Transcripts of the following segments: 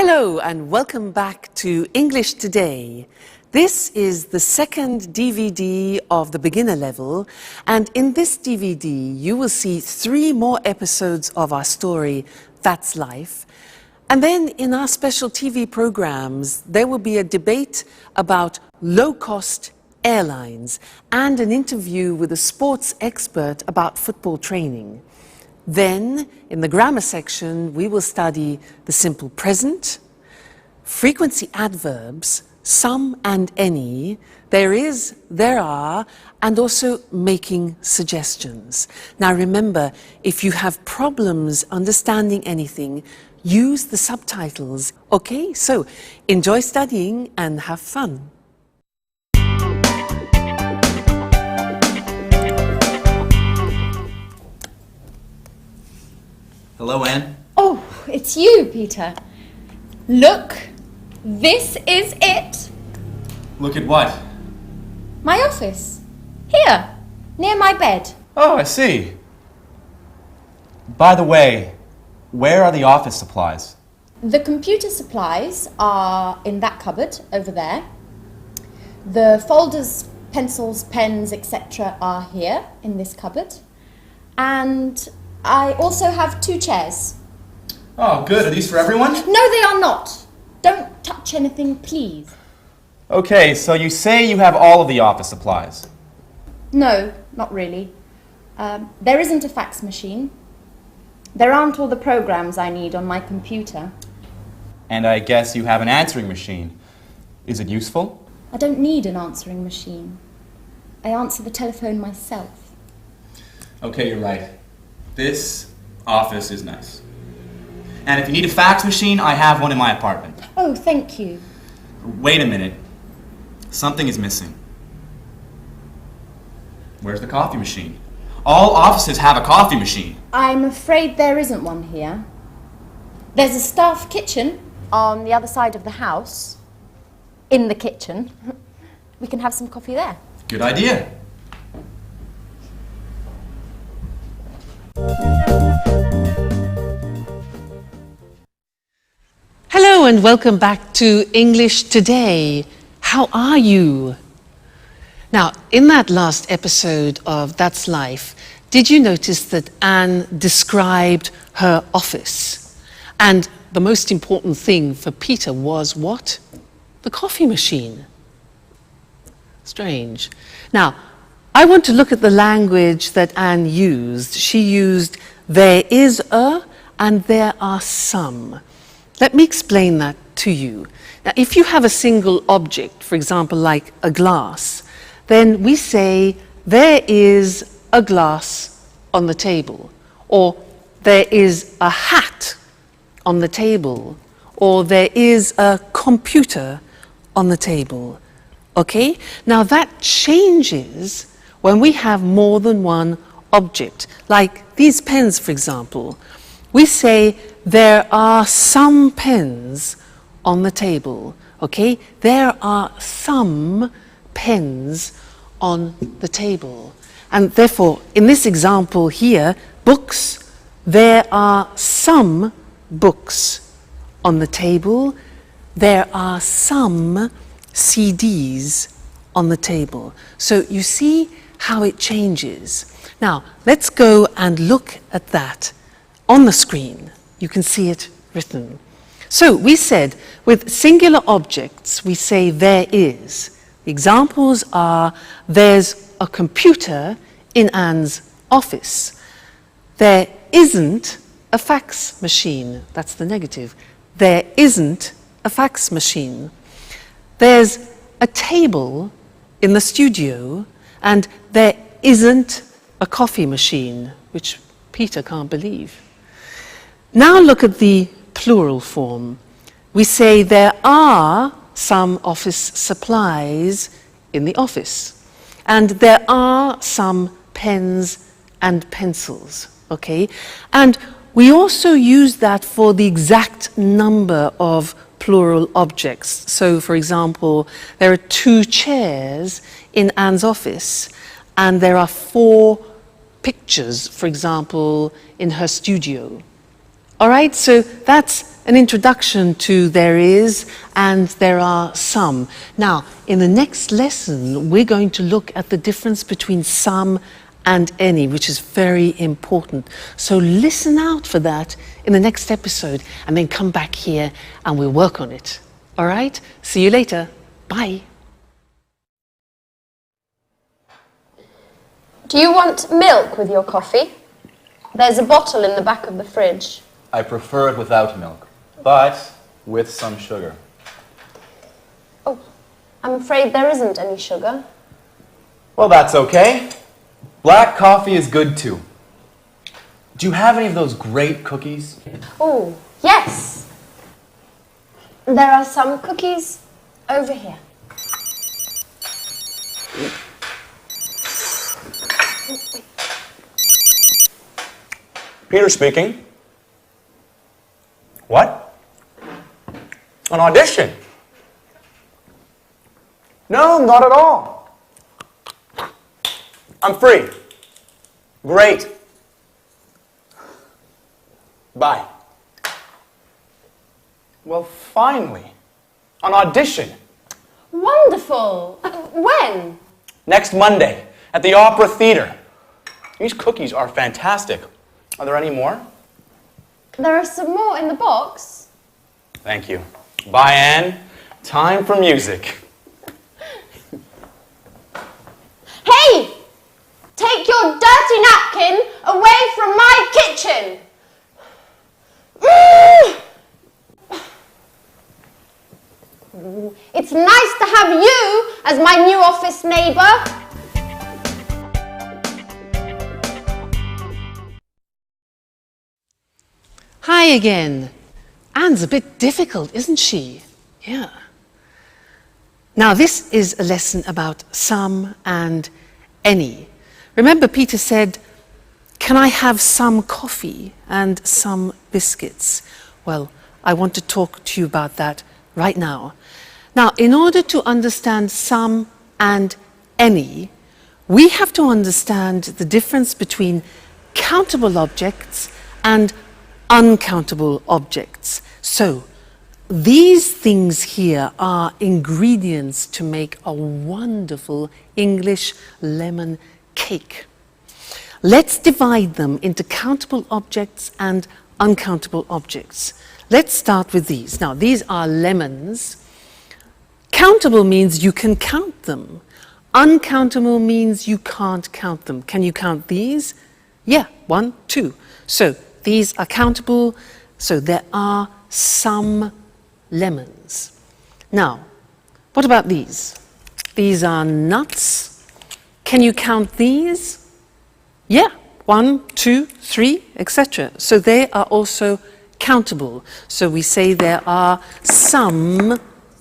Hello and welcome back to English Today. This is the second DVD of the beginner level, and in this DVD you will see 3 more episodes of our story, That's Life. And then in our special TV programs there will be a debate about low-cost airlines and an interview with a sports expert about football training. Then, in the grammar section, we will study the simple present, frequency adverbs, some and any, there is, there are, and also making suggestions. Now remember, if you have problems understanding anything, use the subtitles. Okay, so enjoy studying and have fun. Hello, Anne. Oh, it's you, Peter. Look, this is it. Look at what? My office. Here, near my bed. Oh, I see. By the way, where are the office supplies? The computer supplies are in that cupboard over there. The folders, pencils, pens, etc. are here in this cupboard. And I also have 2 chairs. Oh, good. Are these for everyone? No, they are not. Don't touch anything, please. Okay, so you say you have all of the office supplies. No, not really. There isn't a fax machine. There aren't all the programs I need on my computer. And I guess you have an answering machine. Is it useful? I don't need an answering machine. I answer the telephone myself. Okay, you're right. This office is nice. And if you need a fax machine, I have one in my apartment. Oh, thank you. Wait a minute. Something is missing. Where's the coffee machine? All offices have a coffee machine. I'm afraid there isn't one here. There's a staff kitchen on the other side of the house. In the kitchen. We can have some coffee there. Good idea. Hello and welcome back to English Today. How are you? Now, in that last episode of That's Life, did you notice that Anne described her office? And the most important thing for Peter was what? The coffee machine. Strange. Now, I want to look at the language that Anne used. She used there is a and there are some. Let me explain that to you. Now, if you have a single object, for example, like a glass, then we say there is a glass on the table, or there is a hat on the table, or there is a computer on the table. Okay? Now that changes when we have more than one object. Like these pens, for example. We say there are some pens on the table. Okay? There are some pens on the table. And therefore, in this example here, books, there are some books on the table. There are some CDs on the table. So you see how it changes. Now, let's go and look at that on the screen. You can see it written. So we said with singular objects, we say there is. The examples are there's a computer in Anne's office. There isn't a fax machine. That's the negative. There isn't a fax machine. There's a table in the studio, and there isn't a coffee machine, which Peter can't believe. Now look at the plural form. We say there are some office supplies in the office, and there are some pens and pencils, okay? And we also use that for the exact number of plural objects. So, for example, there are 2 chairs in Anne's office, and there are 4 pictures, for example, in her studio. All right, so that's an introduction to there is and there are some. Now, in the next lesson, we're going to look at the difference between some and any, which is very important. So listen out for that in the next episode and then come back here and we'll work on it. All right, see you later. Bye. Do you want milk with your coffee? There's a bottle in the back of the fridge. I prefer it without milk, but with some sugar. Oh, I'm afraid there isn't any sugar. Well, that's okay. Black coffee is good too. Do you have any of those great cookies? Oh, yes. There are some cookies over here. Peter speaking. What? An audition? No, not at all. I'm free. Great. Bye. Well, finally, an audition. Wonderful. When? Next Monday at the Opera Theater. These cookies are fantastic. Are there any more? There are some more in the box. Thank you. Bye, Anne. Time for music. Hey! Take your dirty napkin away from my kitchen! It's nice to have you as my new office neighbour. Hi again. Anne's a bit difficult, isn't she? Yeah. Now this is a lesson about some and any. Remember Peter said, can I have some coffee and some biscuits? Well, I want to talk to you about that right now. Now, in order to understand some and any, we have to understand the difference between countable objects and uncountable objects. So, these things here are ingredients to make a wonderful English lemon cake. Let's divide them into countable objects and uncountable objects. Let's start with these. Now, these are lemons. Countable means you can count them. Uncountable means you can't count them. Can you count these? Yeah, 1, 2. So, these are countable, so there are some lemons. Now, what about these? These are nuts. Can you count these? Yeah, 1, 2, 3, etc. So they are also countable. So we say there are some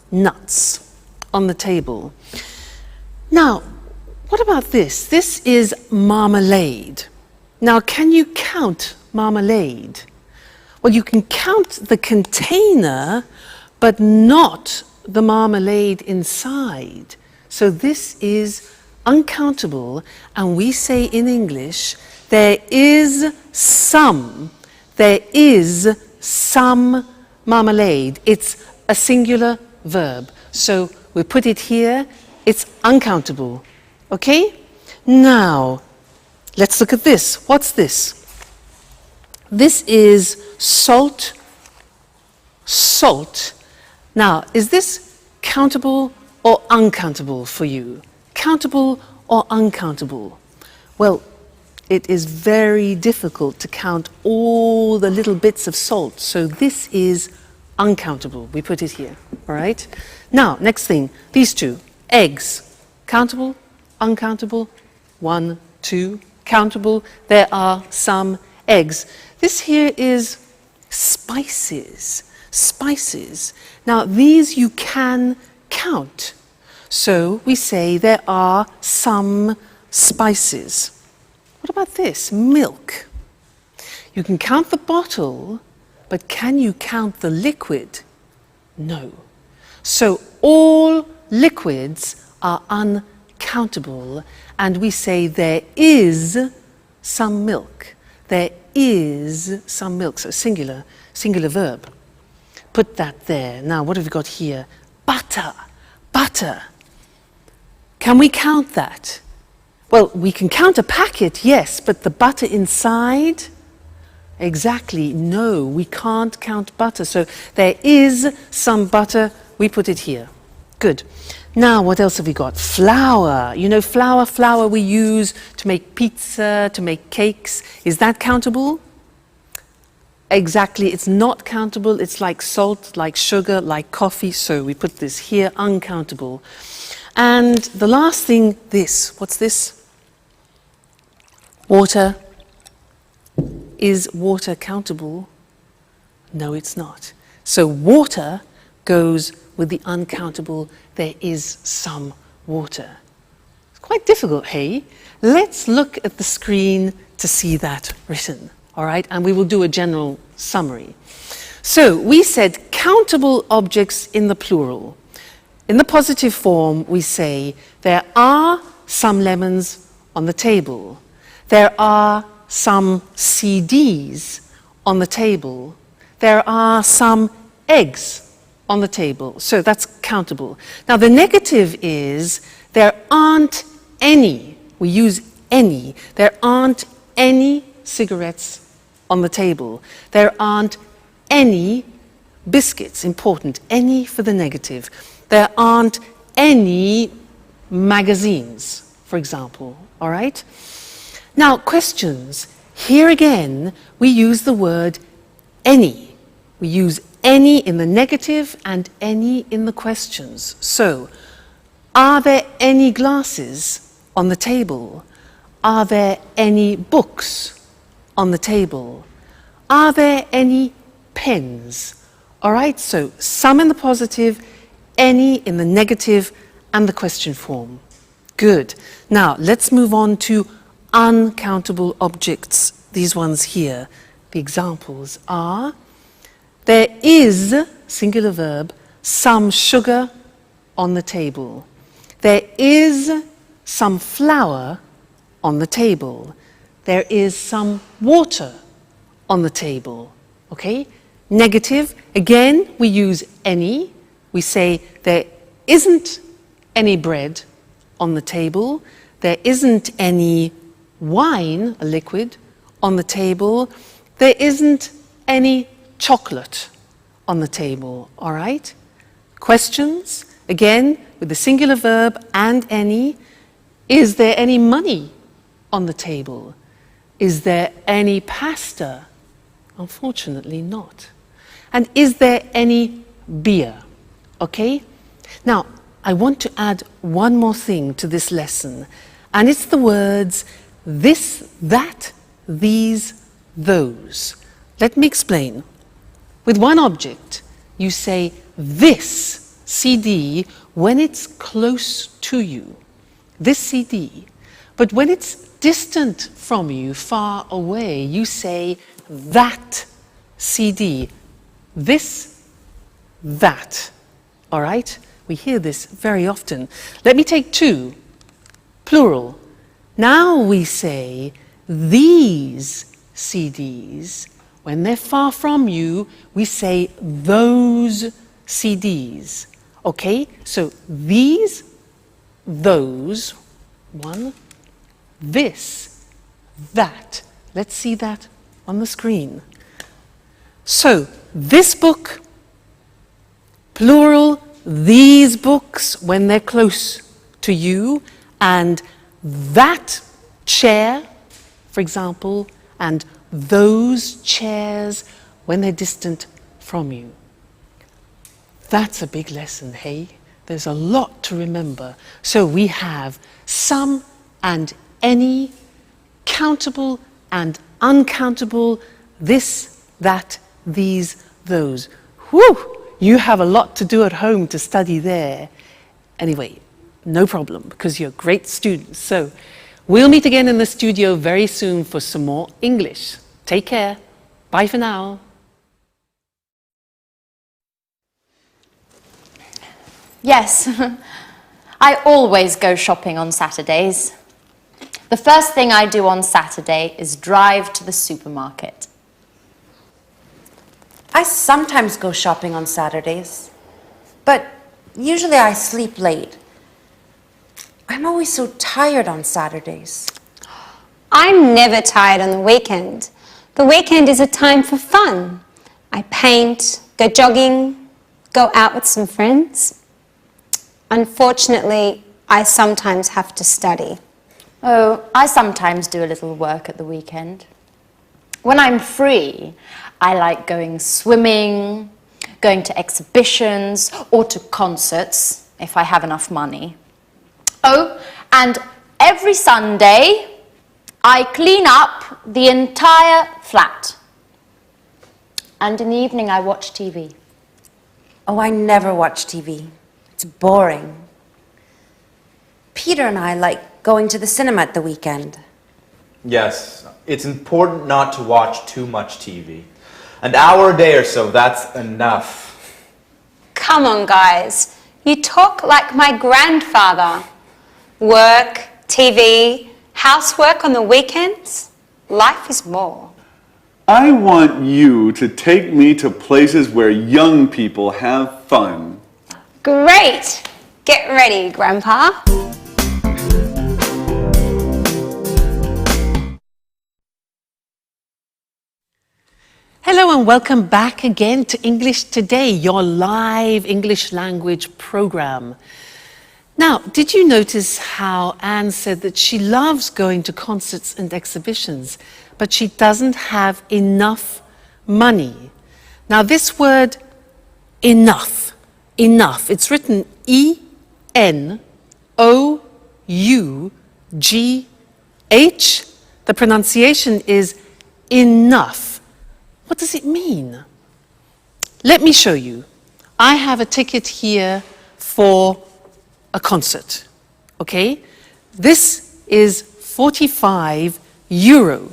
nuts on the table. Now, what about this? This is marmalade. Now, can you count marmalade? Well, you can count the container, but not the marmalade inside. So this is uncountable, and we say in English, there is some marmalade. It's a singular verb. So we put it here, it's uncountable. Okay? Now, let's look at this. What's this? This is salt. Salt. Now, is this countable or uncountable for you? Countable or uncountable? Well, it is very difficult to count all the little bits of salt. So this is uncountable. We put it here, all right? Now, next thing, these two. Eggs. Countable, uncountable, 1, 2, countable. There are some eggs. This here is spices. Spices. Now, these you can count. So we say there are some spices. What about this? Milk. You can count the bottle, but can you count the liquid? No. So all liquids are uncountable, and we say there is some milk. There is some milk. So singular verb. Put that there. Now, what have we got here? Butter. Butter. Can we count that? Well, we can count a packet, yes, but the butter inside? Exactly, no, we can't count butter. So there is some butter, we put it here. Good. Now, what else have we got? Flour. You know, flour we use to make pizza, to make cakes. Is that countable? Exactly, it's not countable. It's like salt, like sugar, like coffee. So we put this here, uncountable. And the last thing, this. What's this? Water. Is water countable? No, it's not. So water goes with the uncountable. There is some water. It's quite difficult, hey? Let's look at the screen to see that written, all right? And we will do a general summary. So we said countable objects in the plural. In the positive form, we say there are some lemons on the table. There are some CDs on the table. There are some eggs on the table. So that's countable. Now the negative is there aren't any. We use any. There aren't any cigarettes on the table. There aren't any biscuits. Important. Any for the negative. There aren't any magazines, for example. All right? Now, questions. Here again, we use the word any. We use any in the negative and any in the questions. So, are there any glasses on the table? Are there any books on the table? Are there any pens? All right, so some in the positive, any in the negative, and the question form. Good. Now, let's move on to uncountable objects. These ones here. The examples are, there is, singular verb, some sugar on the table. There is some flour on the table. There is some water on the table. Okay? Negative, again, we use any. We say there isn't any bread on the table. There isn't any wine, a liquid, on the table. There isn't any chocolate on the table, all right? Questions, again, with the singular verb and any. Is there any money on the table? Is there any pasta? Unfortunately not. And is there any beer? Okay? Now, I want to add one more thing to this lesson, and it's the words this, that, these, those. Let me explain. With one object, you say this CD when it's close to you. This CD. But when it's distant from you, far away, you say that CD. This, that. All right? We hear this very often. Let me take two. Plural. Now we say these CDs. When they're far from you, we say those CDs. Okay? So these, those, one, this, that. Let's see that on the screen. So this book, plural, these books when they're close to you, and that chair, for example, and those chairs when they're distant from you. That's a big lesson, hey? There's a lot to remember. So we have some and any, countable and uncountable, this, that, these, those. Whew! You have a lot to do at home to study there. Anyway, no problem, because you're great students. So we'll meet again in the studio very soon for some more English. Take care. Bye for now. Yes, I always go shopping on Saturdays. The first thing I do on Saturday is drive to the supermarket. I sometimes go shopping on Saturdays, but usually I sleep late. I'm always so tired on Saturdays. I'm never tired on the weekend. The weekend is a time for fun. I paint, go jogging, go out with some friends. Unfortunately, I sometimes have to study. Oh, I sometimes do a little work at the weekend. When I'm free, I like going swimming, going to exhibitions, or to concerts, if I have enough money. Oh, and every Sunday, I clean up the entire flat. And in the evening, I watch TV. Oh, I never watch TV. It's boring. Peter and I like going to the cinema at the weekend. Yes, it's important not to watch too much TV. An hour a day or so, that's enough. Come on, guys. You talk like my grandfather. Work, TV, housework on the weekends. Life is more. I want you to take me to places where young people have fun. Great! Get ready, Grandpa. Hello and welcome back again to English Today, your live English language program. Now, did you notice how Anne said that she loves going to concerts and exhibitions, but she doesn't have enough money? Now, this word enough, it's written E-N-O-U-G-H. The pronunciation is enough. What does it mean? Let me show you. I have a ticket here for a concert, okay? This is 45 euro.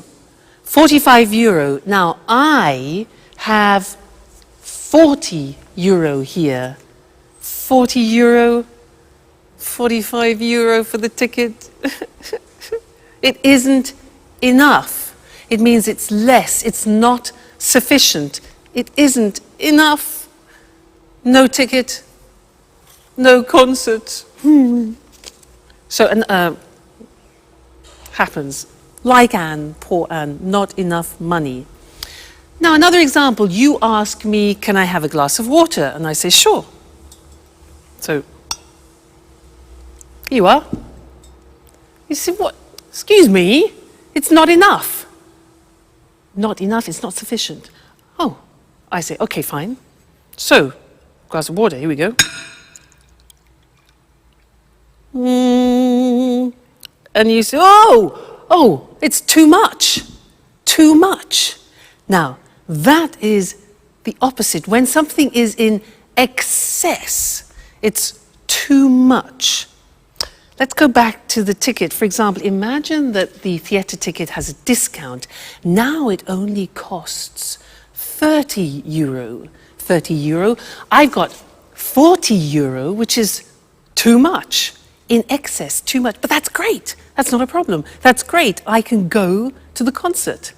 45 euro. Now, I have 40 euro here. 40 euro, 45 euro for the ticket. It isn't enough. It means it's less, it's not sufficient. It isn't enough. No ticket, no concert. So, happens. Like Anne, poor Anne, not enough money. Now, another example, you ask me, can I have a glass of water? And I say, sure. So, here you are. You say, what? Excuse me, it's not enough. Not enough, it's not sufficient. Oh, I say, okay, fine. So, glass of water, here we go. And you say, oh, it's too much. Too much. Now, that is the opposite. When something is in excess, it's too much. Let's go back to the ticket. For example, imagine that the theatre ticket has a discount. Now it only costs 30 euro. 30 euro. I've got 40 euro, which is too much. In excess, too much. But that's great. That's not a problem. That's great. I can go to the concert.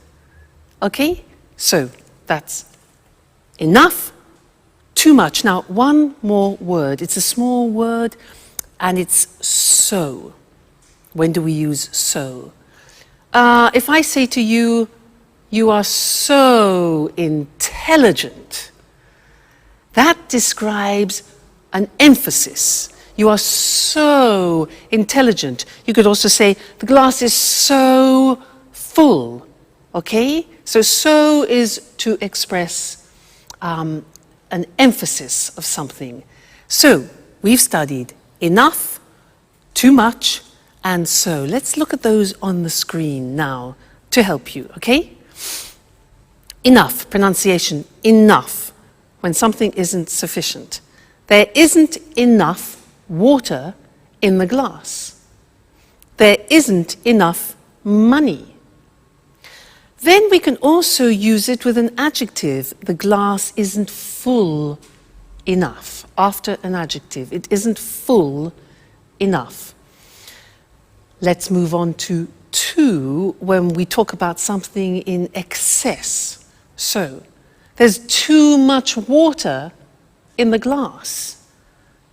Okay? So, that's enough, too much. Now, one more word. It's a small word, and it's so. When do we use so? If I say to you, you are so intelligent, that describes an emphasis. You are so intelligent. You could also say, the glass is so full. Okay? So is to express an emphasis of something. So, we've studied enough, too much, and so. Let's look at those on the screen now to help you, okay? Enough, pronunciation, enough, when something isn't sufficient. There isn't enough water in the glass. There isn't enough money. Then we can also use it with an adjective. The glass isn't full enough. After an adjective, it isn't full enough. Let's move on to too when we talk about something in excess. So, there's too much water in the glass.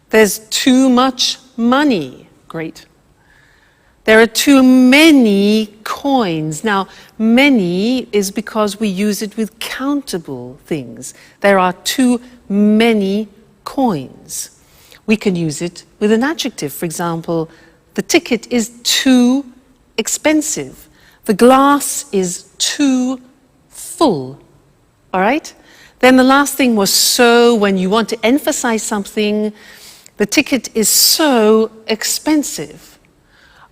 There's too much money. Great. There are too many coins. Now, many is because we use it with countable things. There are too many coins. We can use it with an adjective. For example, the ticket is too expensive. The glass is too full. All right? Then the last thing was so. When you want to emphasize something, the ticket is so expensive.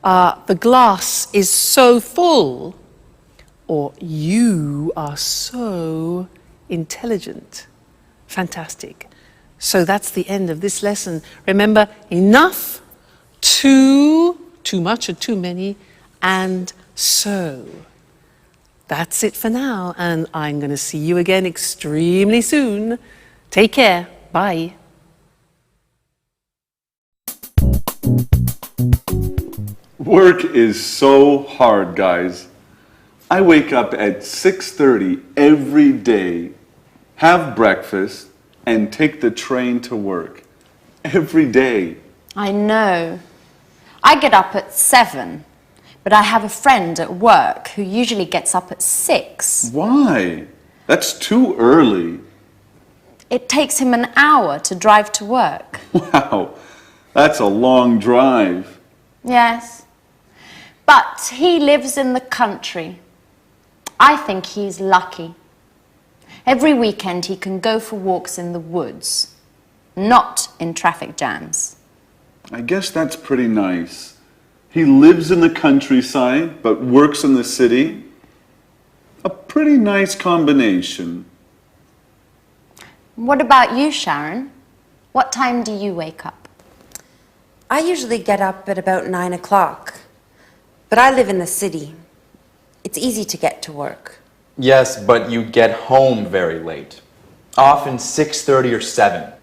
The glass is so full, or you are so intelligent. Fantastic. So that's the end of this lesson. Remember, enough, too much or too many, and so. That's it for now, and I'm going to see you again extremely soon. Take care. Bye. Work is so hard, guys. I wake up at 6:30 every day, have breakfast, and take the train to work. Every day. I know. I get up at 7, but I have a friend at work who usually gets up at 6. Why? That's too early. It takes him an hour to drive to work. Wow, that's a long drive. Yes. But he lives in the country. I think he's lucky. Every weekend he can go for walks in the woods, not in traffic jams. I guess that's pretty nice. He lives in the countryside, but works in the city. A pretty nice combination. What about you, Sharon? What time do you wake up? I usually get up at about 9 o'clock, but I live in the city. It's easy to get to work. Yes, but you get home very late. Often 6:30 or 7.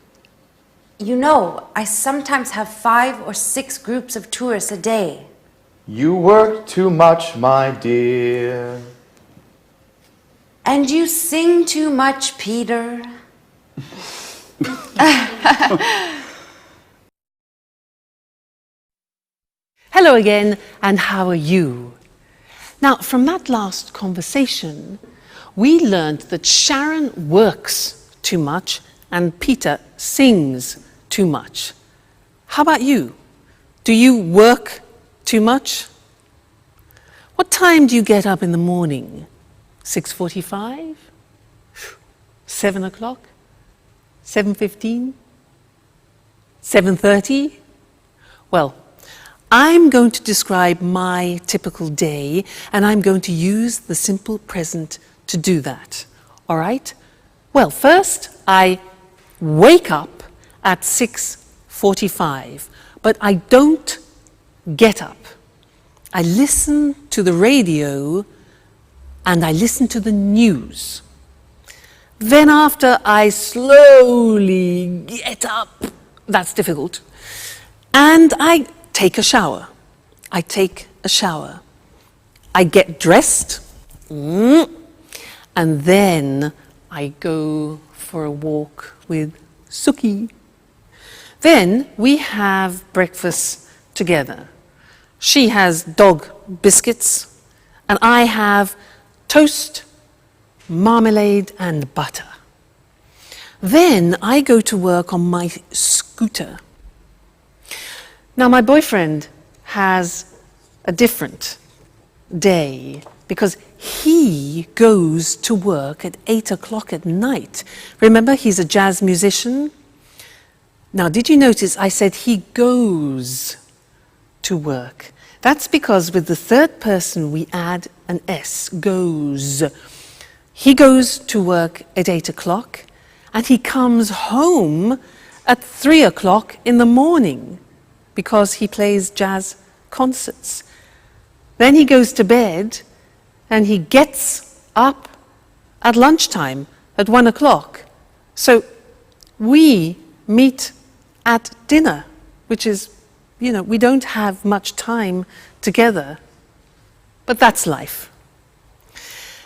You know, I sometimes have 5 or 6 groups of tourists a day. You work too much, my dear. And you sing too much, Peter. Hello again, and how are you? Now, from that last conversation, we learned that Sharon works too much and Peter sings too much. How about you? Do you work too much? What time do you get up in the morning? 6:45? 7 o'clock? 7:15? 7:30? Well, I'm going to describe my typical day, and I'm going to use the simple present to do that. All right? Well, first, I wake up at 6:45, but I don't get up. I listen to the radio and I listen to the news. Then after I slowly get up, that's difficult, and I take a shower. I take a shower. I get dressed, and then I go for a walk with Suki. Then we have breakfast together. She has dog biscuits, and I have toast, marmalade, and butter. Then I go to work on my scooter. Now, my boyfriend has a different day because he goes to work at 8 o'clock at night. Remember, he's a jazz musician. Now, did you notice I said he goes to work? That's because with the third person we add an S, goes. He goes to work at 8 o'clock and he comes home at 3 o'clock in the morning because he plays jazz concerts. Then he goes to bed and he gets up at lunchtime at 1 o'clock. So we meet at dinner, which is, we don't have much time together. But that's life.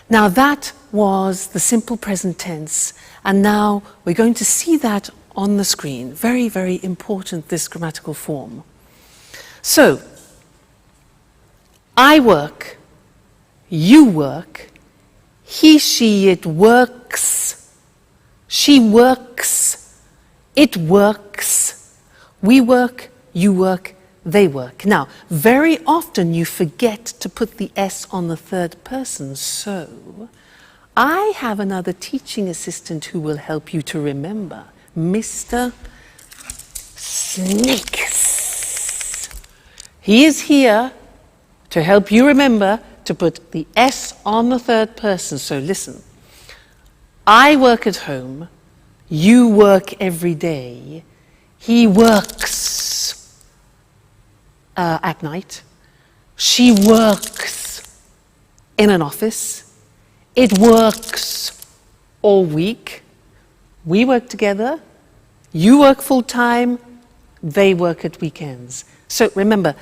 Now that was the simple present tense, and now we're going to see that on the screen. Very, very important, this grammatical form. So, I work, you work, he, she, it works, she works, it works, we work, you work, they work. Now, very often you forget to put the S on the third person, so I have another teaching assistant who will help you to remember, Mr. Snakes. He is here to help you remember to put the S on the third person. So listen, I work at home, you work every day, he works at night, she works in an office, it works all week, we work together, you work full-time, they work at weekends. So remember,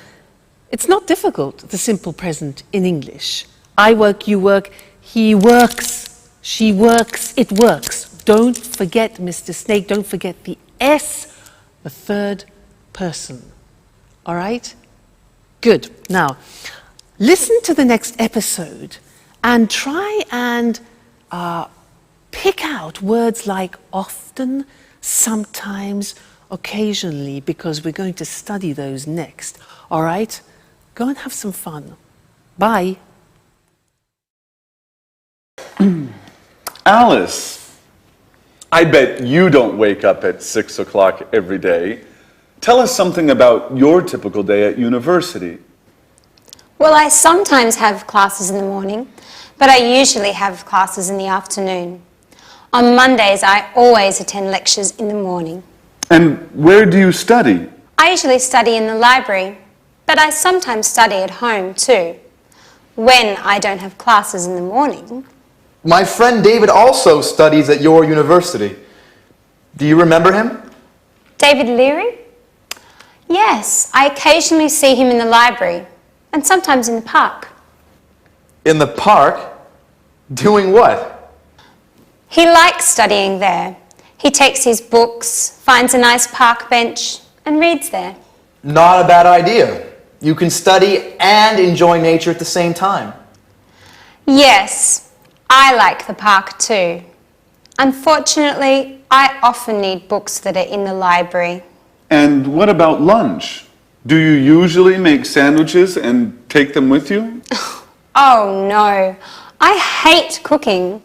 it's not difficult, the simple present in English. I work, you work, he works, she works, it works. Don't forget, Mr. Snake, don't forget the S, the third person. All right? Good. Now, listen to the next episode and try and pick out words like often, sometimes, occasionally, because we're going to study those next. All right? Go and have some fun. Bye. Alice, I bet you don't wake up at 6 o'clock every day. Tell us something about your typical day at university. Well, I sometimes have classes in the morning, but I usually have classes in the afternoon. On Mondays, I always attend lectures in the morning. And where do you study? I usually study in the library, but I sometimes study at home too, when I don't have classes in the morning. My friend David also studies at your university. Do you remember him? David Leary? Yes, I occasionally see him in the library and sometimes in the park. In the park? Doing what? He likes studying there. He takes his books, finds a nice park bench and reads there. Not a bad idea. You can study and enjoy nature at the same time. Yes, I like the park too. Unfortunately, I often need books that are in the library. And what about lunch? Do you usually make sandwiches and take them with you? Oh no, I hate cooking.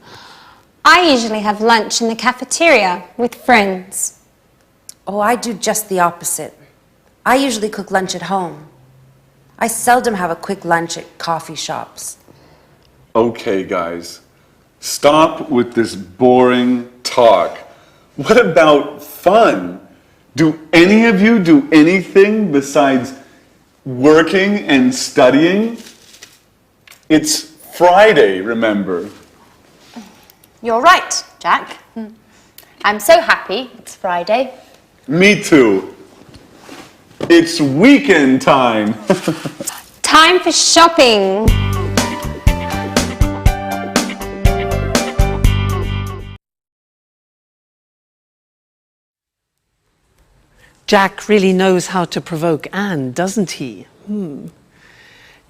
I usually have lunch in the cafeteria with friends. Oh, I do just the opposite. I usually cook lunch at home. I seldom have a quick lunch at coffee shops. Okay, guys, stop with this boring talk. What about fun? Do any of you do anything besides working and studying? It's Friday, remember? You're right, Jack. I'm so happy it's Friday. Me too. It's weekend time. Time for shopping. Jack really knows how to provoke Anne, doesn't he?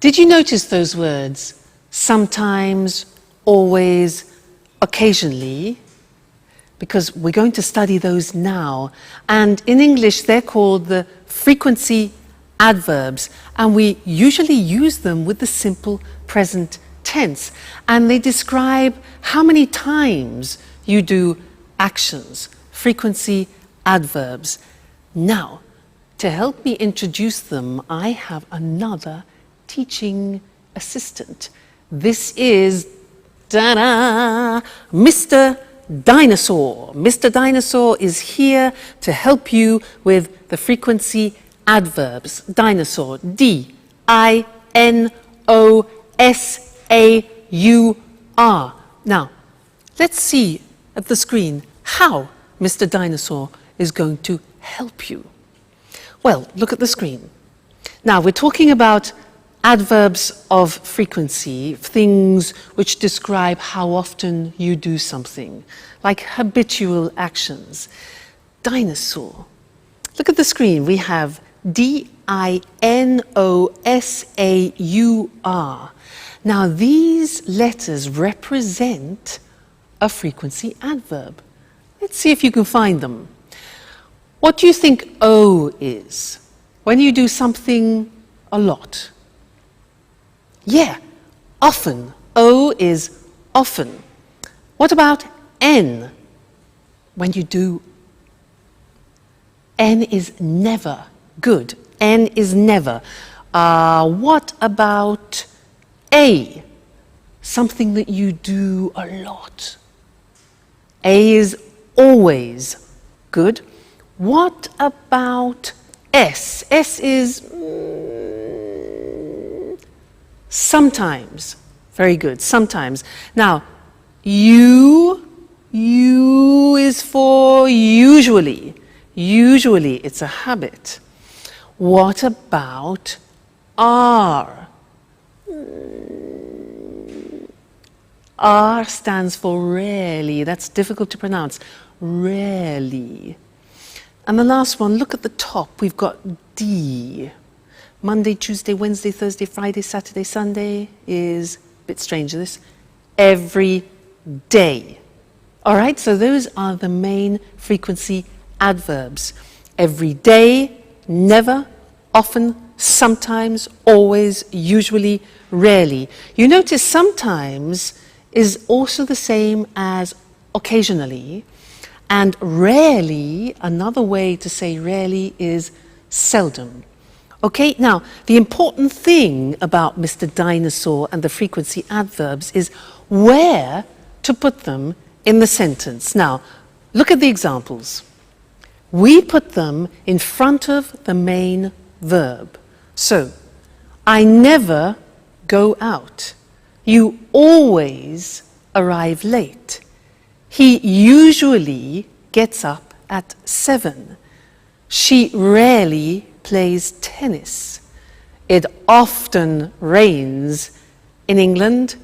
Did you notice those words? Sometimes, always, occasionally? Because we're going to study those now. And in English, they're called the frequency adverbs. And we usually use them with the simple present tense. And they describe how many times you do actions. Frequency adverbs. Now, to help me introduce them, I have another teaching assistant. This is, ta-da, Mr. Dinosaur. Mr. Dinosaur is here to help you with the frequency adverbs. Dinosaur, D-I-N-O-S-A-U-R. Now, let's see at the screen how Mr. Dinosaur is going to help you. Well, look at the screen. Now, we're talking about adverbs of frequency, things which describe how often you do something, like habitual actions. Dinosaur. Look at the screen. We have D-I-N-O-S-A-U-R. Now these letters represent a frequency adverb. Let's see if you can find them. What do you think O is? When you do something a lot. Yeah, often. O is often. What about N? When you do, N is never. Good. N is never. What about A? Something that you do a lot. A is always. Good. What about S? S is sometimes. Very good. Sometimes. Now, U is for usually. Usually, it's a habit. What about R? R stands for rarely. That's difficult to pronounce. Rarely. And the last one, look at the top. We've got D. Monday, Tuesday, Wednesday, Thursday, Friday, Saturday, Sunday is, a bit strange this, every day. All right, so those are the main frequency adverbs. Every day, never, often, sometimes, always, usually, rarely. You notice sometimes is also the same as occasionally, and rarely, another way to say rarely is seldom. Okay, now the important thing about Mr. Dinosaur and the frequency adverbs is where to put them in the sentence. Now, look at the examples. We put them in front of the main verb. So, I never go out. You always arrive late. He usually gets up at 7. She rarely plays tennis. It often rains in England.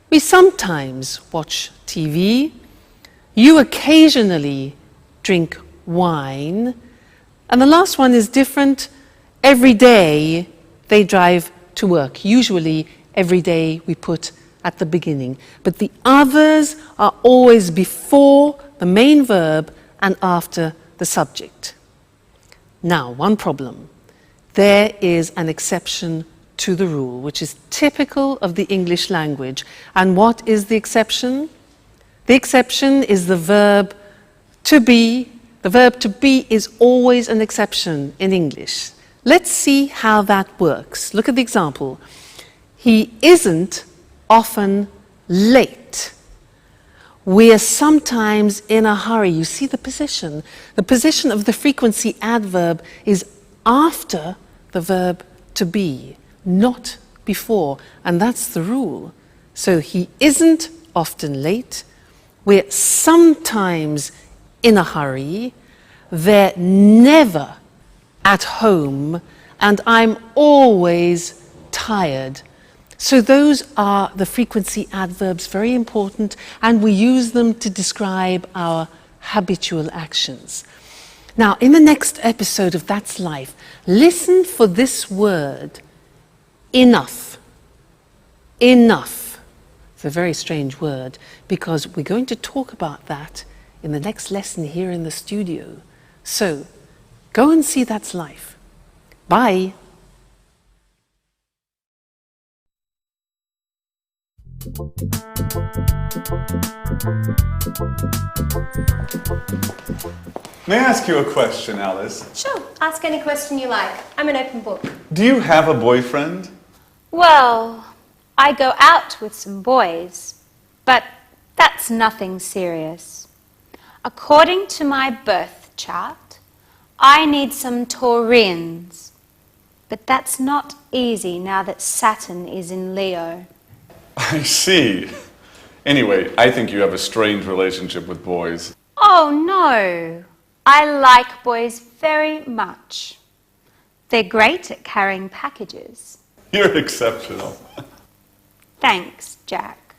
We sometimes watch TV. You occasionally drink wine. And the last one is different. Every day they drive to work. Usually every day we put at the beginning. But the others are always before the main verb and after the subject. Now, one problem. There is an exception to the rule, which is typical of the English language. And what is the exception? The exception is the verb to be. The verb to be is always an exception in English. Let's see how that works. Look at the example. He isn't often late. We are sometimes in a hurry. You see the position. The position of the frequency adverb is after the verb to be, not before. And that's the rule. So he isn't often late. We're sometimes in a hurry. They're never at home. And I'm always tired. So those are the frequency adverbs, very important, and we use them to describe our habitual actions. Now, in the next episode of That's Life, listen for this word, enough. Enough. It's a very strange word, because we're going to talk about that in the next lesson here in the studio. So, go and see That's Life. Bye. May I ask you a question, Alice? Sure, ask any question you like. I'm an open book. Do you have a boyfriend? Well, I go out with some boys, but that's nothing serious. According to my birth chart, I need some Taurians. But that's not easy now that Saturn is in Leo. I see. Anyway, I think you have a strange relationship with boys. Oh no, I like boys very much. They're great at carrying packages. You're exceptional. Thanks, Jack.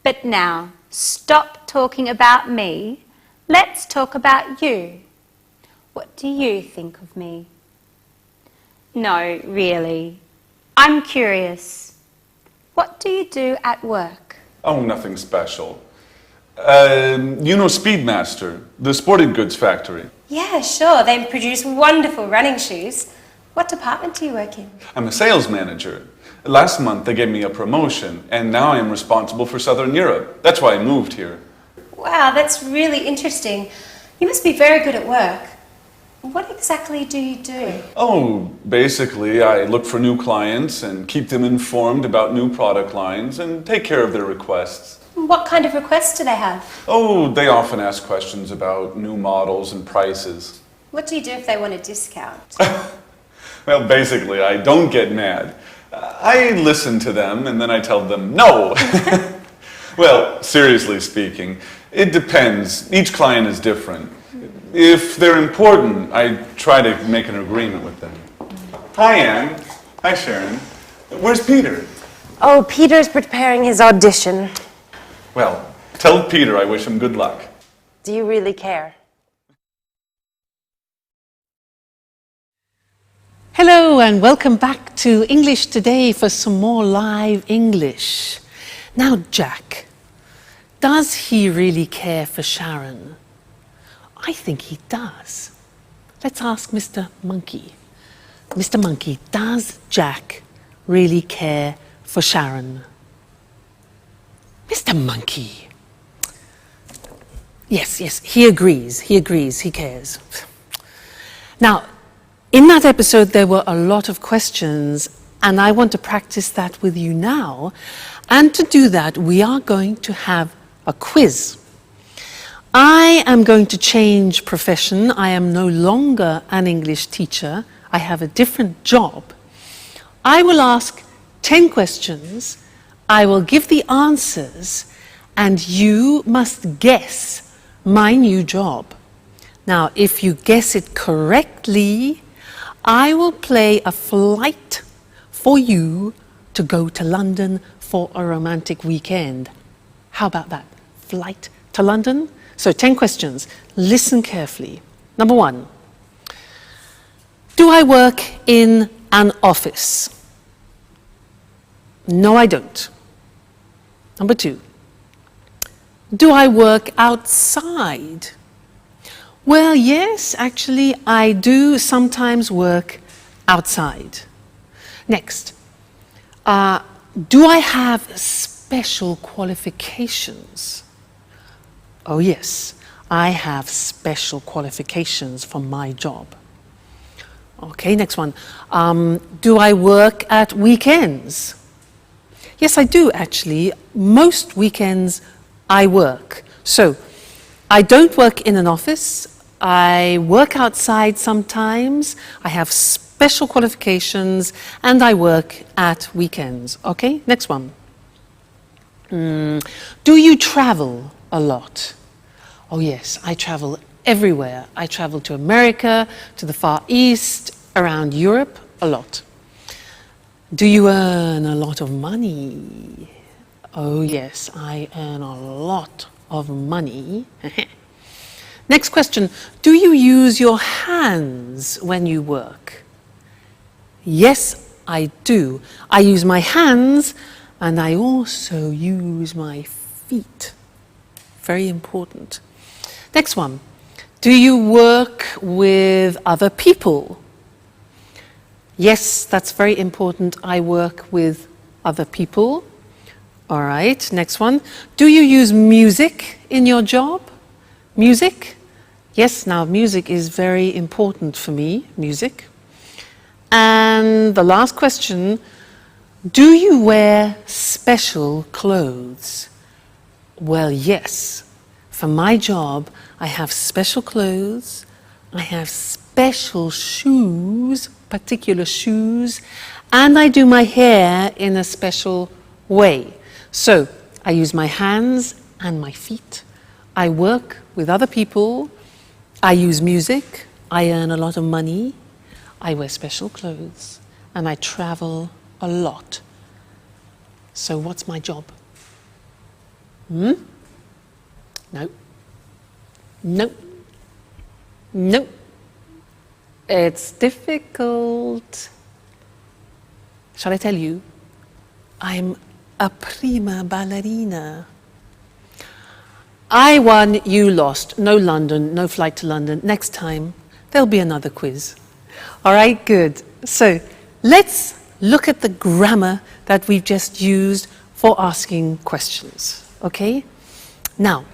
But now, stop talking about me. Let's talk about you. What do you think of me? No, really. I'm curious. What do you do at work? Oh, nothing special. You know Speedmaster, the sporting goods factory. Yeah, sure. They produce wonderful running shoes. What department do you work in? I'm a sales manager. Last month they gave me a promotion, and now I am responsible for Southern Europe. That's why I moved here. Wow, that's really interesting. You must be very good at work. What exactly do you do? Oh, basically I look for new clients and keep them informed about new product lines and take care of their requests. What kind of requests do they have? Oh, they often ask questions about new models and prices. What do you do if they want a discount? Well, basically I don't get mad. I listen to them and then I tell them no. Well, seriously speaking, it depends. Each client is different. If they're important, I try to make an agreement with them. Hi, Anne. Hi, Sharon. Where's Peter? Oh, Peter's preparing his audition. Well, tell Peter I wish him good luck. Do you really care? Hello and welcome back to English Today for some more live English. Now, Jack, does he really care for Sharon? I think he does. Let's ask Mr. Monkey. Mr. Monkey, does Jack really care for Sharon? Mr. Monkey. Yes, he agrees, he cares. Now, in that episode there were a lot of questions and I want to practice that with you now. And to do that we are going to have a quiz. I am going to change profession. I am no longer an English teacher. I have a different job. I will ask 10 questions. I will give the answers and you must guess my new job. Now, if you guess it correctly, I will play a flight for you to go to London for a romantic weekend. How about that? Flight to London? So 10 questions. Listen carefully. Number 1. Do I work in an office? No, I don't. Number 2. Do I work outside? Well, yes, actually, I do sometimes work outside. Next. Do I have special qualifications? Oh yes, I have special qualifications for my job. Okay, next one. Do I work at weekends? Yes, I do actually. Most weekends I work. So, I don't work in an office. I work outside sometimes. I have special qualifications and I work at weekends. Okay, next one. Do you travel a lot? Oh yes, I travel everywhere. I travel to America, to the Far East, around Europe, a lot. Do you earn a lot of money? Oh yes, I earn a lot of money. Next question. Do you use your hands when you work? Yes, I do. I use my hands and I also use my feet. Very important. Next one. Do you work with other people? Yes, that's very important. I work with other people. All right, next one. Do you use music in your job? Music? Yes, now music is very important for me, music. And the last question, do you wear special clothes? Well, yes. For my job, I have special clothes, I have special shoes, particular shoes, and I do my hair in a special way. So, I use my hands and my feet. I work with other people. I use music. I earn a lot of money. I wear special clothes. And I travel a lot. So what's my job? No. No. No. It's difficult. Shall I tell you? I'm a prima ballerina. I won, you lost. No London, no flight to London. Next time, there'll be another quiz. All right, good. So let's look at the grammar that we've just used for asking questions, okay? Now,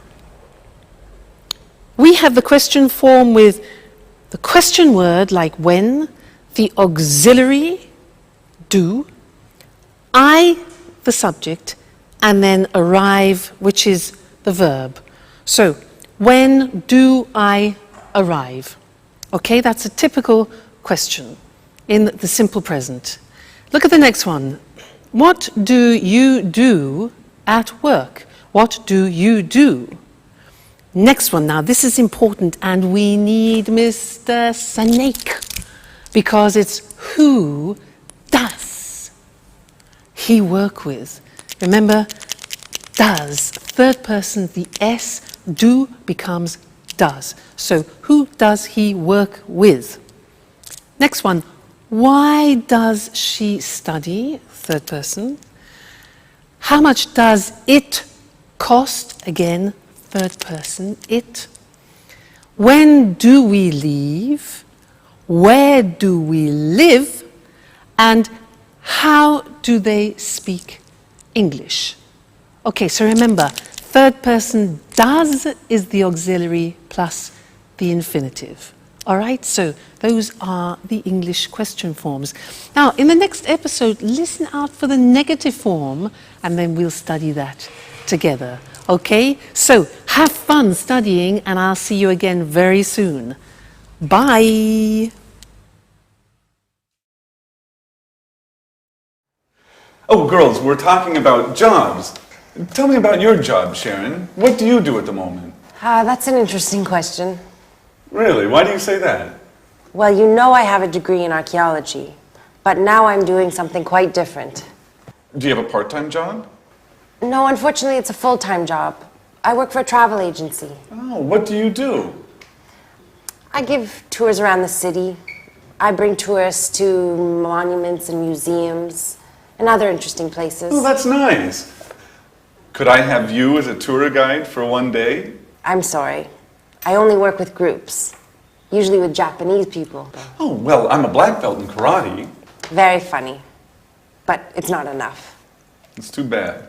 we have the question form with the question word like when, the auxiliary, do, I, the subject, and then arrive, which is the verb. So, when do I arrive? Okay, that's a typical question in the simple present. Look at the next one. What do you do at work? What do you do? Next one, now this is important and we need Mr. Snake because it's who does he work with? Remember, does, third person, the S, do becomes does. So who does he work with? Next one, why does she study? Third person. How much does it cost? Again, third person, it. When do we leave? Where do we live? And how do they speak English? Okay, so remember, third person does is the auxiliary plus the infinitive. All right, so those are the English question forms. Now, in the next episode, listen out for the negative form, and then we'll study that together. Okay, so have fun studying, and I'll see you again very soon. Bye. Oh, girls, we're talking about jobs. Tell me about your job, Sharon. What do you do at the moment? That's an interesting question. Really? Why do you say that? Well, you know I have a degree in archaeology, but now I'm doing something quite different. Do you have a part-time job? No, unfortunately, it's a full-time job. I work for a travel agency. Oh, what do you do? I give tours around the city. I bring tourists to monuments and museums and other interesting places. Oh, that's nice. Could I have you as a tour guide for one day? I'm sorry. I only work with groups, usually with Japanese people. Oh, well, I'm a black belt in karate. Very funny, but it's not enough. It's too bad.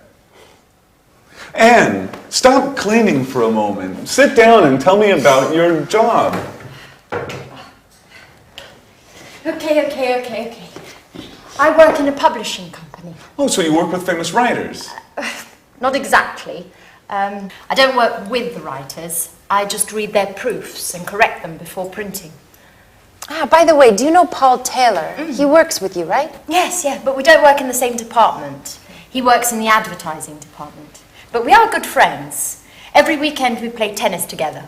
Anne, stop cleaning for a moment. Sit down and tell me about your job. Okay. I work in a publishing company. Oh, so you work with famous writers? Not exactly. I don't work with the writers. I just read their proofs and correct them before printing. By the way, do you know Paul Taylor? He works with you, right? Yes, but we don't work in the same department. He works in the advertising department. But we are good friends. Every weekend we play tennis together.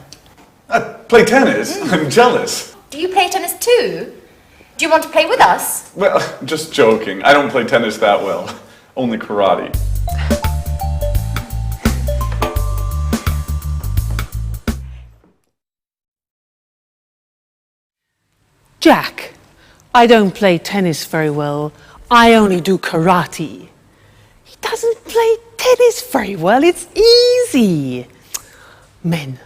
Play tennis? I'm jealous. Do you play tennis too? Do you want to play with us? Well, just joking. I don't play tennis that well. Only karate. Jack, I don't play tennis very well. I only do karate. He doesn't play tennis very well. It's easy. Men.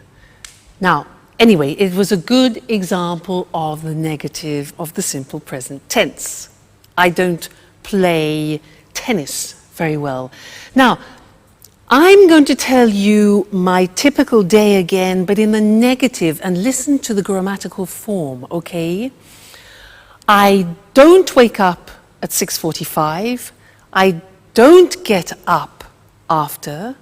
Now, anyway, it was a good example of the negative of the simple present tense. I don't play tennis very well. Now, I'm going to tell you my typical day again, but in the negative, and listen to the grammatical form, okay? I don't wake up at 6:45. I don't get up after.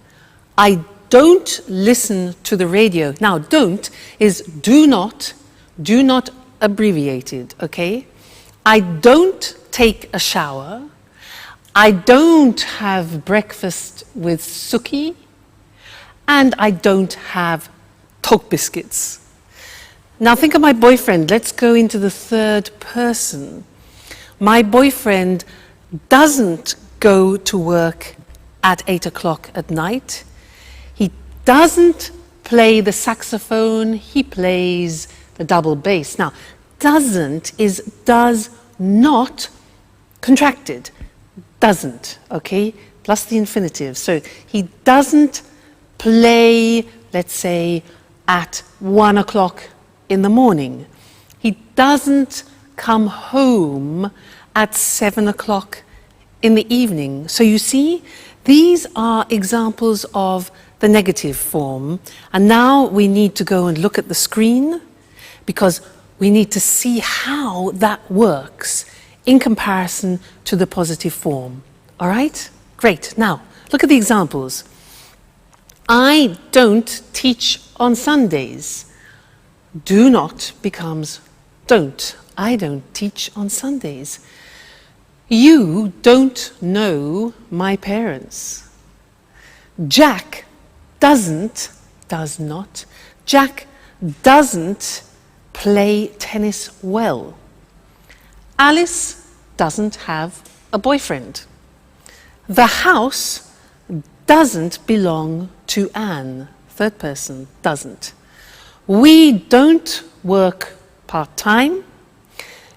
I don't listen to the radio. Now, don't is do not abbreviated, okay? I don't take a shower. I don't have breakfast with Suki, and I don't have Tok biscuits. Now think of my boyfriend. Let's go into the third person. My boyfriend doesn't go to work at 8 o'clock at night. He doesn't play the saxophone, he plays the double bass. Now, doesn't is does not contracted. Doesn't, okay? Plus the infinitive. So he doesn't play, let's say, at 1 o'clock in the morning. He doesn't come home at 7 o'clock in the evening. So you see, these are examples of the negative form. And now we need to go and look at the screen because we need to see how that works in comparison to the positive form. All right? Great. Now, look at the examples. I don't teach on Sundays. Do not becomes don't. I don't teach on Sundays. You don't know my parents. Jack doesn't, does not. Jack doesn't play tennis well. Alice doesn't have a boyfriend. The house doesn't belong to Anne. Third person, doesn't. We don't work part-time.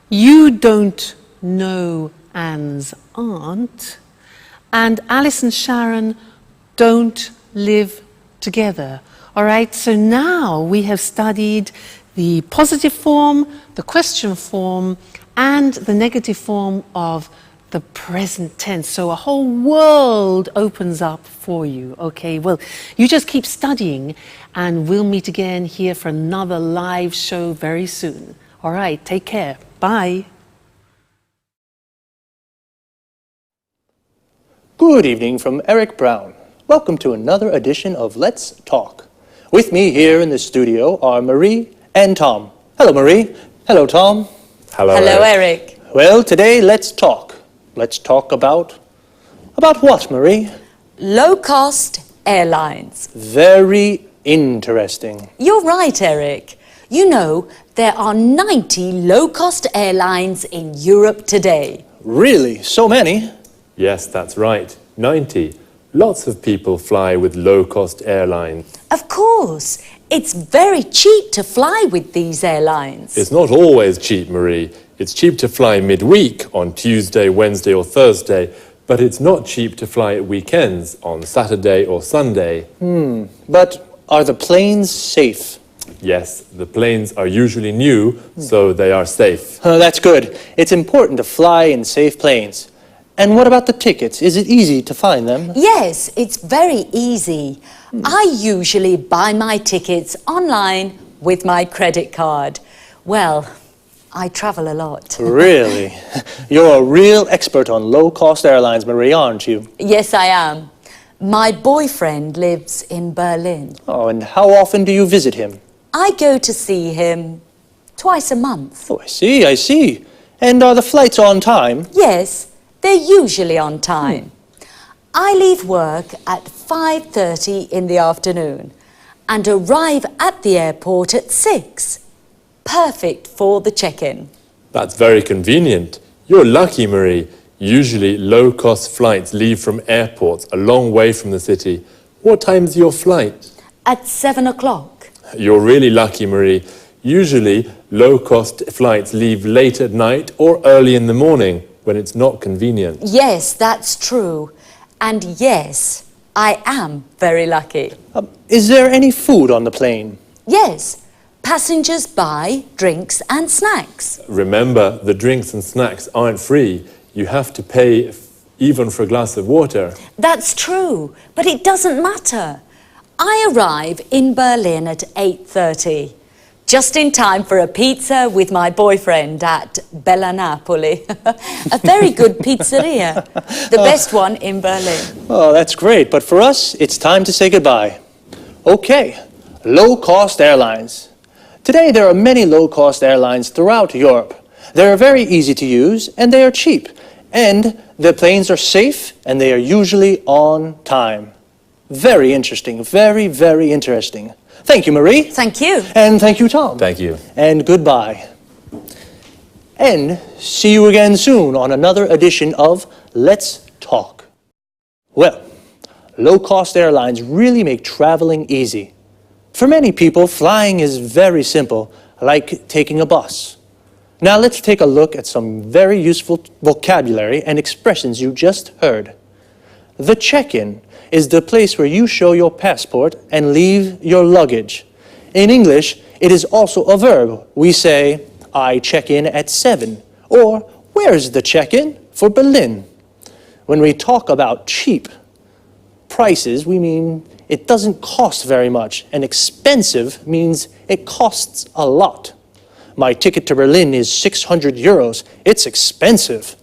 You don't know Anne's aunt. And Alice and Sharon don't live together. All right, so now we have studied the positive form, the question form, and the negative form of the present tense. So a whole world opens up for you, okay? Well, you just keep studying and we'll meet again here for another live show very soon. All right, take care. Bye. Good evening from Eric Brown. Welcome to another edition of Let's Talk. With me here in the studio are Marie and Tom. Hello, Marie. Hello, Tom. Hello, Eric. Well, today, let's talk. Let's talk about what, Marie? Low-cost airlines. Very interesting. You're right, Eric. You know, there are 90 low-cost airlines in Europe today. Really? So many? Yes, that's right. 90. Lots of people fly with low-cost airlines. Of course. It's very cheap to fly with these airlines. It's not always cheap, Marie. It's cheap to fly midweek on Tuesday, Wednesday or Thursday, but it's not cheap to fly at weekends on Saturday or Sunday. But are the planes safe? Yes, the planes are usually new, so they are safe. That's good. It's important to fly in safe planes. And what about the tickets? Is it easy to find them? Yes, it's very easy. I usually buy my tickets online with my credit card. Well, I travel a lot. Really? You're a real expert on low-cost airlines, Marie, aren't you? Yes, I am. My boyfriend lives in Berlin. Oh, and how often do you visit him? I go to see him twice a month. Oh, I see. And are the flights on time? Yes, they're usually on time. I leave work at 5:30 in the afternoon and arrive at the airport at 6. Perfect for the check-in. That's very convenient. You're lucky, Marie. Usually low-cost flights leave from airports a long way from the city. What time's your flight? At 7 o'clock. You're really lucky, Marie. Usually low-cost flights leave late at night or early in the morning when it's not convenient. Yes, that's true. And yes, I am very lucky. Is there any food on the plane? Yes, passengers buy drinks and snacks. Remember, the drinks and snacks aren't free. You have to pay even for a glass of water. That's true, but it doesn't matter. I arrive in Berlin at 8:30, just in time for a pizza with my boyfriend at Bella Napoli. A very good pizzeria, the best one in Berlin. Oh, that's great. But for us, it's time to say goodbye. Okay, low-cost airlines. Today, there are many low-cost airlines throughout Europe. They are very easy to use, and they are cheap. And the planes are safe, and they are usually on time. Very interesting. Very, very interesting. Thank you, Marie. Thank you. And thank you, Tom. Thank you. And goodbye. And see you again soon on another edition of let's talk. Well, low-cost airlines really make traveling easy. For many people, flying is very simple, like taking a bus. Now let's take a look at some very useful vocabulary and expressions you just heard. The check-in is the place where you show your passport and leave your luggage. In English, it is also a verb. We say, I check in at 7, or where's the check-in for Berlin? When we talk about cheap prices, we mean it doesn't cost very much, and expensive means it costs a lot. My ticket to Berlin is 600 euros. It's expensive.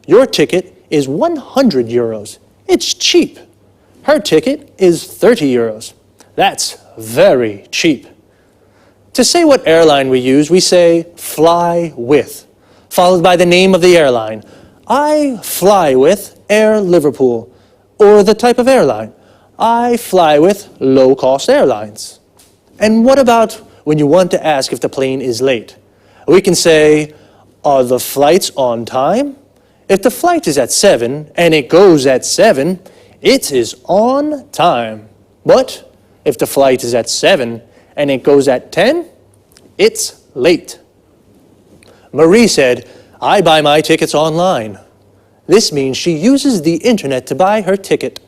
Your ticket is 100 euros. It's cheap. Her ticket is 30 euros. That's very cheap. To say what airline we use, we say fly with, followed by the name of the airline. I fly with Air Liverpool, or the type of airline. I fly with low-cost airlines. And what about when you want to ask if the plane is late? We can say, are the flights on time? If the flight is at 7 and it goes at 7, it is on time. But if the flight is at 7 and it goes at 10, it's late. Marie said, I buy my tickets online. This means she uses the internet to buy her ticket.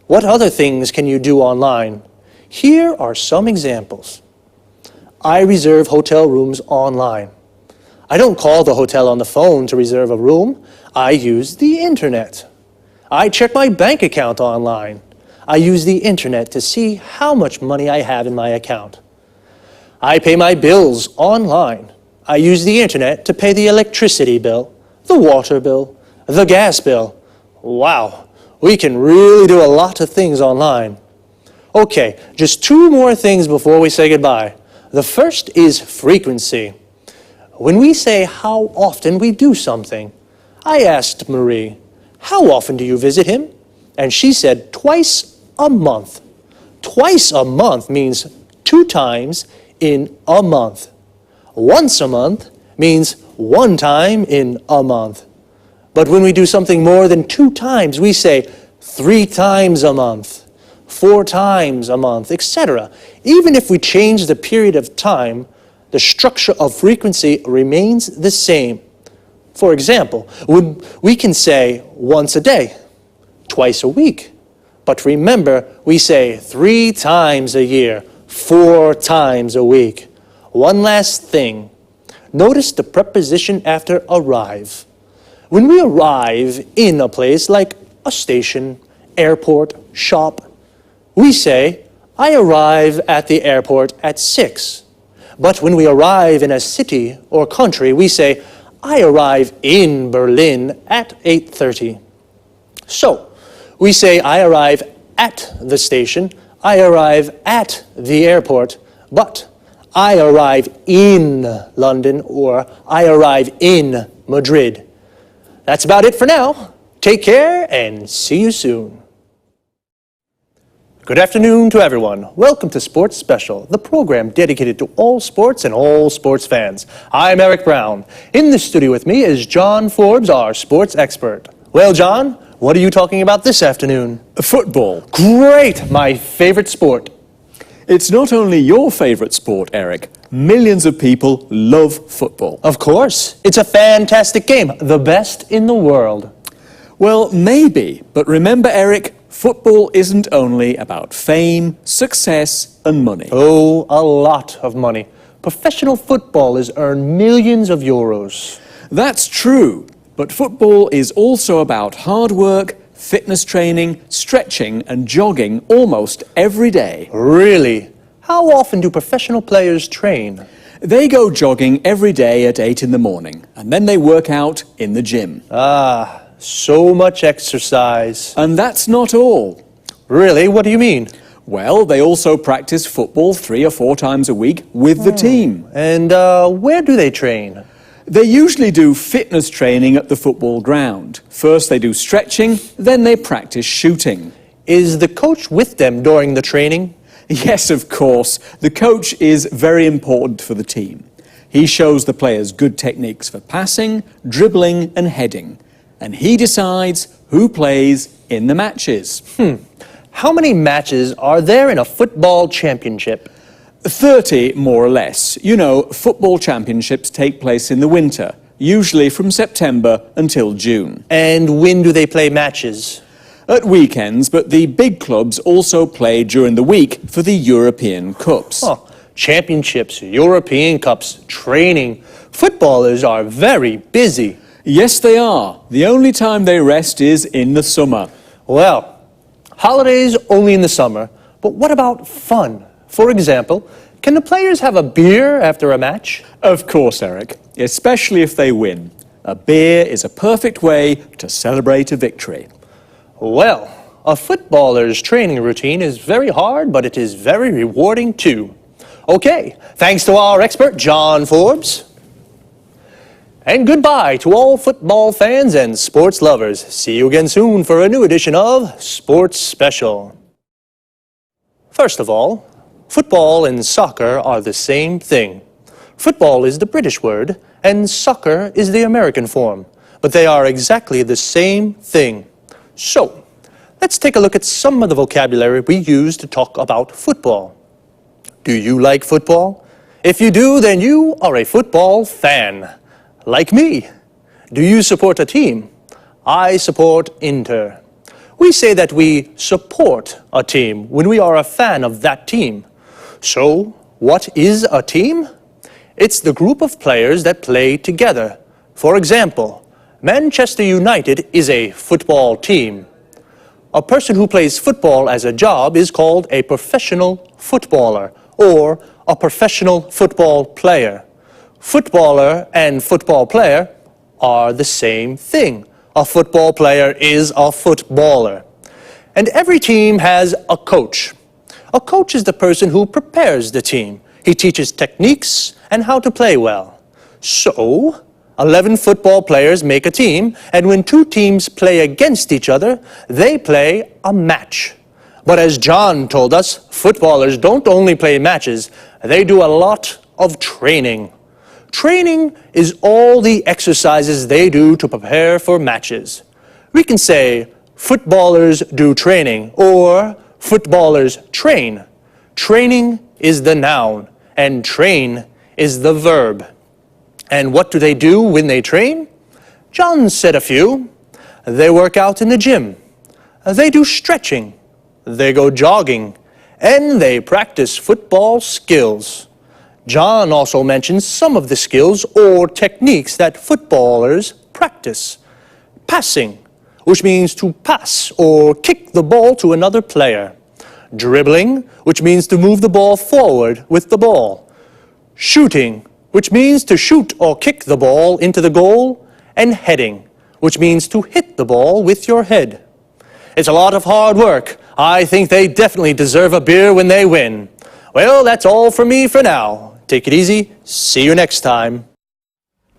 What other things can you do online? Here are some examples. I reserve hotel rooms online. I don't call the hotel on the phone to reserve a room. I use the internet. I check my bank account online. I use the internet to see how much money I have in my account. I pay my bills online. I use the internet to pay the electricity bill, the water bill, the gas bill. Wow, we can really do a lot of things online. Okay, just 2 more things before we say goodbye. The first is frequency. When we say how often we do something, I asked Marie, how often do you visit him? And she said twice a month. Twice a month means 2 times in a month. Once a month means 1 time in a month. But when we do something more than 2 times, we say 3 times a month, 4 times a month, etc. Even if we change the period of time, the structure of frequency remains the same. For example, we can say once a day, twice a week. But remember, we say 3 times a year, 4 times a week. One last thing. Notice the preposition after arrive. When we arrive in a place like a station, airport, shop, we say, I arrive at the airport at 6. But when we arrive in a city or country, we say, I arrive in Berlin at 8:30. So, we say, I arrive at the station, I arrive at the airport, but I arrive in London or I arrive in Madrid. That's about it for now. Take care and see you soon. Good afternoon to everyone. Welcome to Sports Special, the program dedicated to all sports and all sports fans. I'm Eric Brown. In the studio with me is John Forbes, our sports expert. Well, John, what are you talking about this afternoon? Football. Great! My favorite sport. It's not only your favorite sport, Eric. Millions of people love football. Of course. It's a fantastic game, the best in the world. Well, maybe, but remember, Eric, football isn't only about fame, success, and money. Oh, a lot of money. Professional footballers earn millions of euros. That's true, but football is also about hard work, fitness training, stretching, and jogging almost every day. Really? How often do professional players train? They go jogging every day at 8 in the morning, and then they work out in the gym. Ah, so much exercise. And that's not all. Really? What do you mean? Well, they also practice football 3 or 4 times a week with the team. And where do they train? They usually do fitness training at the football ground. First they do stretching, then they practice shooting. Is the coach with them during the training? Yes, of course. The coach is very important for the team. He shows the players good techniques for passing, dribbling and heading. and he decides who plays in the matches. How many matches are there in a football championship? 30, more or less. You know, football championships take place in the winter, usually from September until June. And when do they play matches? At weekends, but the big clubs also play during the week for the European Cups. Oh, championships, European Cups, training. Footballers are very busy. Yes, they are. The only time they rest is in the summer. Well, holidays only in the summer, but what about fun? For example, can the players have a beer after a match? Of course, Eric, especially if they win. A beer is a perfect way to celebrate a victory. Well, a footballer's training routine is very hard, but it is very rewarding too. Okay, thanks to our expert, John Forbes. And goodbye to all football fans and sports lovers. See you again soon for a new edition of Sports Special. First of all, football and soccer are the same thing. Football is the British word, and soccer is the American form, but they are exactly the same thing. So, let's take a look at some of the vocabulary we use to talk about football. Do you like football? If you do, then you are a football fan. Like me. Do you support a team? I support Inter. We say that we support a team when we are a fan of that team. So, what is a team? It's the group of players that play together. For example, Manchester United is a football team. A person who plays football as a job is called a professional footballer or a professional football player. Footballer and football player are the same thing. A football player is a footballer. And every team has a coach. A coach is the person who prepares the team. He teaches techniques and how to play well. So, 11 football players make a team, and when two teams play against each other, they play a match. But as John told us, footballers don't only play matches, they do a lot of training. Training is all the exercises they do to prepare for matches. We can say, footballers do training, or footballers train. Training is the noun, and train is the verb. And what do they do when they train? John said a few. They work out in the gym. They do stretching. They go jogging. And they practice football skills. John also mentions some of the skills or techniques that footballers practice. Passing, which means to pass or kick the ball to another player. Dribbling, which means to move the ball forward with the ball. Shooting, which means to shoot or kick the ball into the goal. And heading, which means to hit the ball with your head. It's a lot of hard work. I think they definitely deserve a beer when they win. Well, that's all for me for now. Take it easy. See you next time.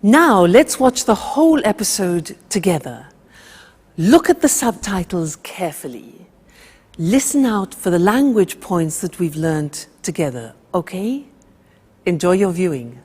Now let's watch the whole episode together. Look at the subtitles carefully. Listen out for the language points that we've learnt together, okay? Enjoy your viewing.